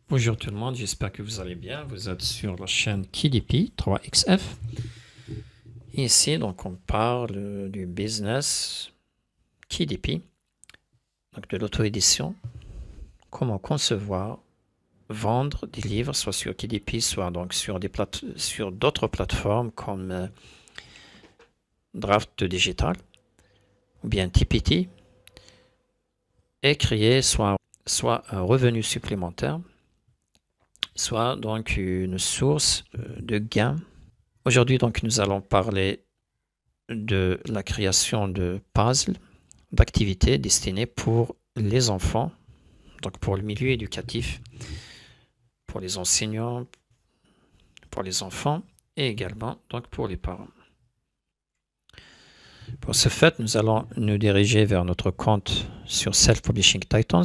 Bonjour tout le monde, j'espère que vous allez bien. Vous êtes sur la chaîne KDP 3XF. Ici, donc, on parle du business KDP, donc de l'auto-édition. Comment concevoir, vendre des livres, soit sur KDP, soit donc sur d'autres plateformes comme Draft Digital ou bien TPT, et créer soit un revenu supplémentaire, soit donc une source de gain. Aujourd'hui, donc, nous allons parler de la création de puzzles, d'activités destinées pour les enfants, donc pour le milieu éducatif, pour les enseignants, pour les enfants et également donc pour les parents. Pour ce fait, nous allons nous diriger vers notre compte sur Self-Publishing Titans.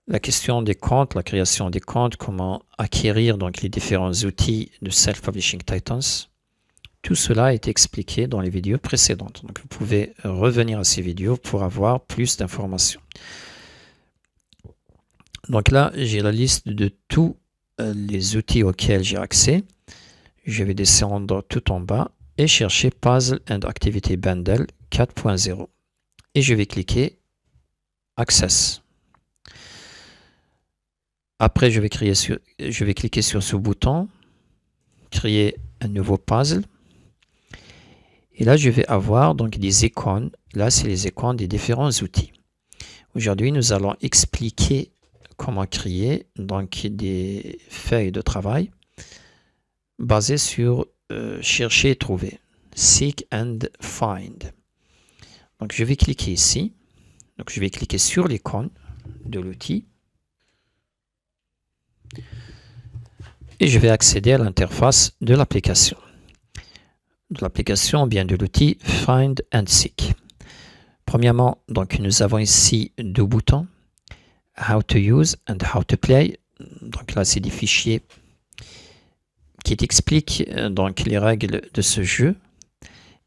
La question des comptes, la création des comptes, comment acquérir donc les différents outils de Self-Publishing Titans. Tout cela est expliqué dans les vidéos précédentes. Donc vous pouvez revenir à ces vidéos pour avoir plus d'informations. Donc là, j'ai la liste de tous les outils auxquels j'ai accès. Je vais descendre tout en bas et chercher Puzzle and Activity Bundle 4.0. Et je vais cliquer Access. Après, je vais cliquer sur ce bouton, créer un nouveau puzzle. Et là, je vais avoir donc des icônes. Là, c'est les icônes des différents outils. Aujourd'hui, nous allons expliquer comment créer donc des feuilles de travail basées sur chercher et trouver. Seek and find. Donc, je vais cliquer ici. Donc, je vais cliquer sur l'icône de l'outil. Et je vais accéder à l'interface de l'application. De l'application, bien de l'outil Find and Seek. Premièrement, donc nous avons ici deux boutons, How to use and How to play. Donc là, c'est des fichiers qui t'expliquent donc les règles de ce jeu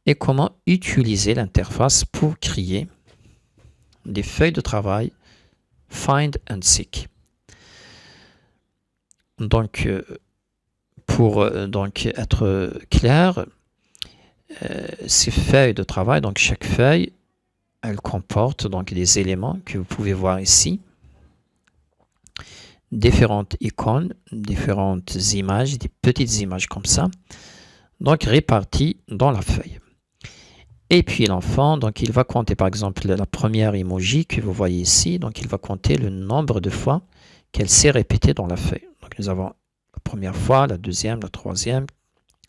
et comment utiliser l'interface pour créer des feuilles de travail Find and Seek. Donc, pour donc être clair, ces feuilles de travail, donc chaque feuille, elle comporte donc des éléments que vous pouvez voir ici, différentes icônes, différentes images, des petites images comme ça, donc réparties dans la feuille. Et puis l'enfant, donc il va compter par exemple la première emoji que vous voyez ici, donc il va compter le nombre de fois qu'elle s'est répétée dans la feuille. Donc nous avons la première fois, la deuxième, la troisième,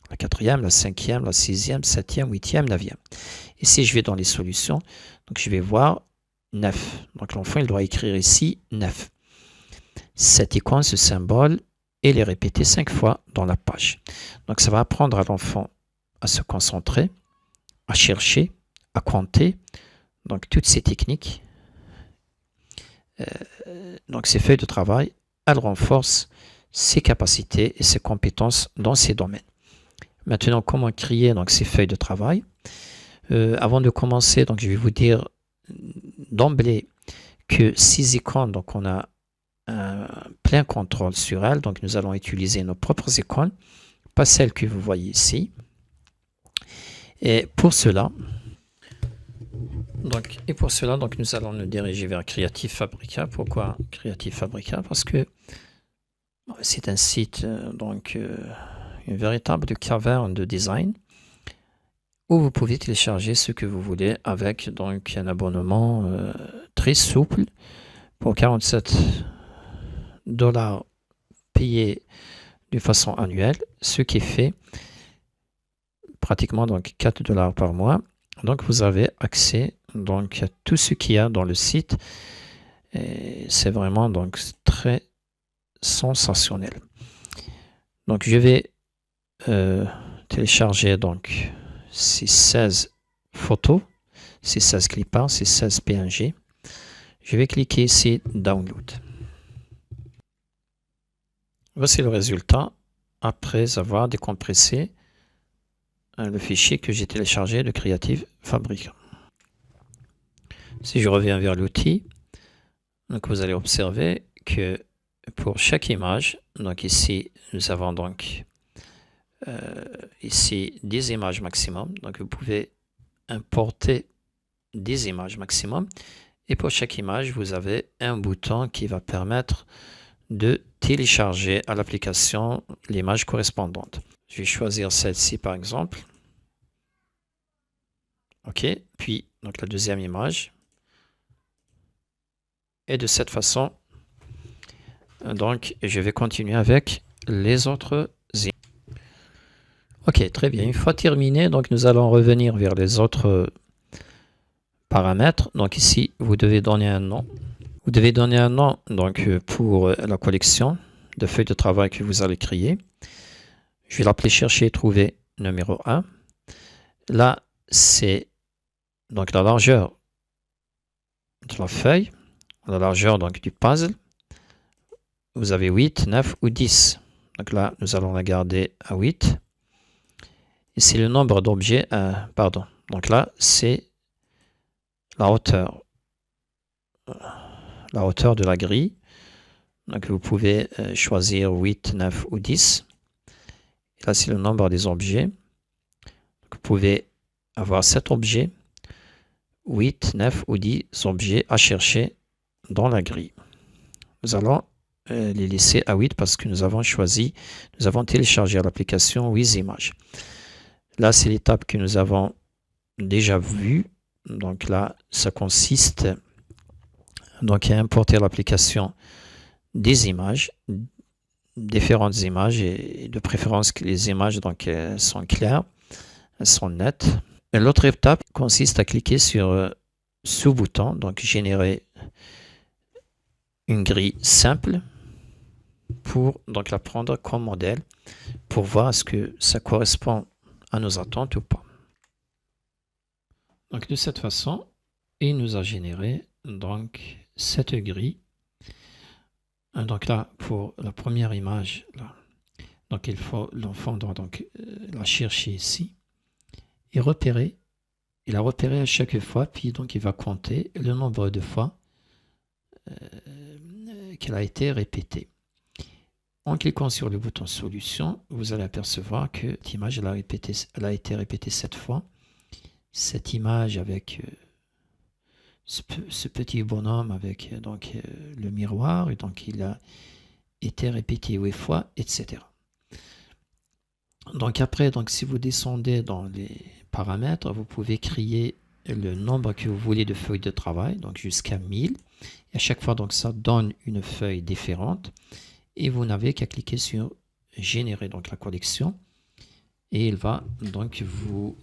la quatrième, la cinquième, la sixième, septième, huitième, neuvième. Et si je vais dans les solutions, donc je vais voir 9. Donc l'enfant, il doit écrire ici 9. Cette icône, ce symbole, et les répéter 5 fois dans la page. Donc ça va apprendre à l'enfant à se concentrer, à chercher, à compter. Donc toutes ces techniques, donc ces feuilles de travail, elles renforcent ses capacités et ses compétences dans ces domaines. Maintenant, comment créer donc ces feuilles de travail? Avant de commencer, donc je vais vous dire d'emblée que ces icônes, donc on a un plein contrôle sur elles. Donc nous allons utiliser nos propres icônes, pas celles que vous voyez ici. Et pour cela, donc nous allons nous diriger vers Creative Fabrica. Pourquoi Creative Fabrica? Parce que c'est un site donc une véritable caverne de design où vous pouvez télécharger ce que vous voulez avec donc un abonnement très souple pour 47 $ payés de façon annuelle, ce qui fait pratiquement donc 4 $ par mois. Donc vous avez accès donc à tout ce qu'il y a dans le site et c'est vraiment donc très sensationnel. Donc je vais télécharger donc ces 16 photos, ces 16 cliparts, ces 16 PNG. Je vais cliquer ici Download. Voici le résultat après avoir décompressé le fichier que j'ai téléchargé de Creative Fabrica. Si je reviens vers l'outil, donc vous allez observer que pour chaque image, donc ici, nous avons donc ici 10 images maximum. Donc vous pouvez importer 10 images maximum. Et pour chaque image, vous avez un bouton qui va permettre de télécharger à l'application l'image correspondante. Je vais choisir celle-ci par exemple. OK. Puis, donc la deuxième image. Et de cette façon, donc, je vais continuer avec les autres images. OK, très bien. Une fois terminé, donc nous allons revenir vers les autres paramètres. Donc ici, vous devez donner un nom. Vous devez donner un nom donc, pour la collection de feuilles de travail que vous allez créer. Je vais l'appeler chercher et trouver numéro 1. Là, c'est donc la largeur de la feuille, la largeur donc du puzzle. Vous avez 8, 9 ou 10. Donc là, nous allons la garder à 8. Et c'est le nombre d'objets, pardon. Donc là, c'est la hauteur de la grille. Donc vous pouvez choisir 8, 9 ou 10. Et là, c'est le nombre des objets. Donc, vous pouvez avoir 7 objets, 8, 9 ou 10 objets à chercher dans la grille. Nous allons les laisser à 8 parce que nous avons téléchargé à l'application 8 images. Là, c'est l'étape que nous avons déjà vue. Donc là, ça consiste donc à importer à l'application des images, différentes images, et de préférence que les images donc, sont claires, elles sont nettes. L'autre étape consiste à cliquer sur ce bouton, donc générer une grille simple, pour donc la prendre comme modèle, pour voir est-ce que ça correspond à nos attentes ou pas. Donc de cette façon, il nous a généré donc cette grille. Donc là, pour la première image, là, donc l'enfant doit donc la chercher ici et repérer. Il la repéré à chaque fois, puis donc il va compter le nombre de fois qu'elle a été répétée. En cliquant sur le bouton solution, vous allez apercevoir que cette image elle a été répétée 7 fois. Cette image avec ce petit bonhomme avec donc le miroir, et donc il a été répété 8 fois, etc. Donc après, donc si vous descendez dans les paramètres, vous pouvez créer le nombre que vous voulez de feuilles de travail, donc jusqu'à 1000. Et à chaque fois, donc ça donne une feuille différente. Et vous n'avez qu'à cliquer sur générer donc la collection. Et il va donc vous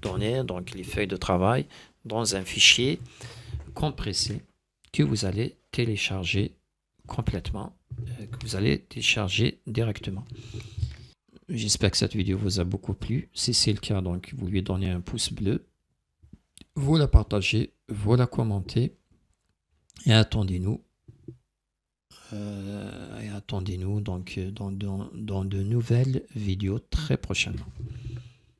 donner donc les feuilles de travail dans un fichier compressé que vous allez télécharger complètement, que vous allez télécharger directement. J'espère que cette vidéo vous a beaucoup plu. Si c'est le cas, donc vous lui donnez un pouce bleu, vous la partagez, vous la commentez et attendez-nous. Donc dans de nouvelles vidéos très prochainement.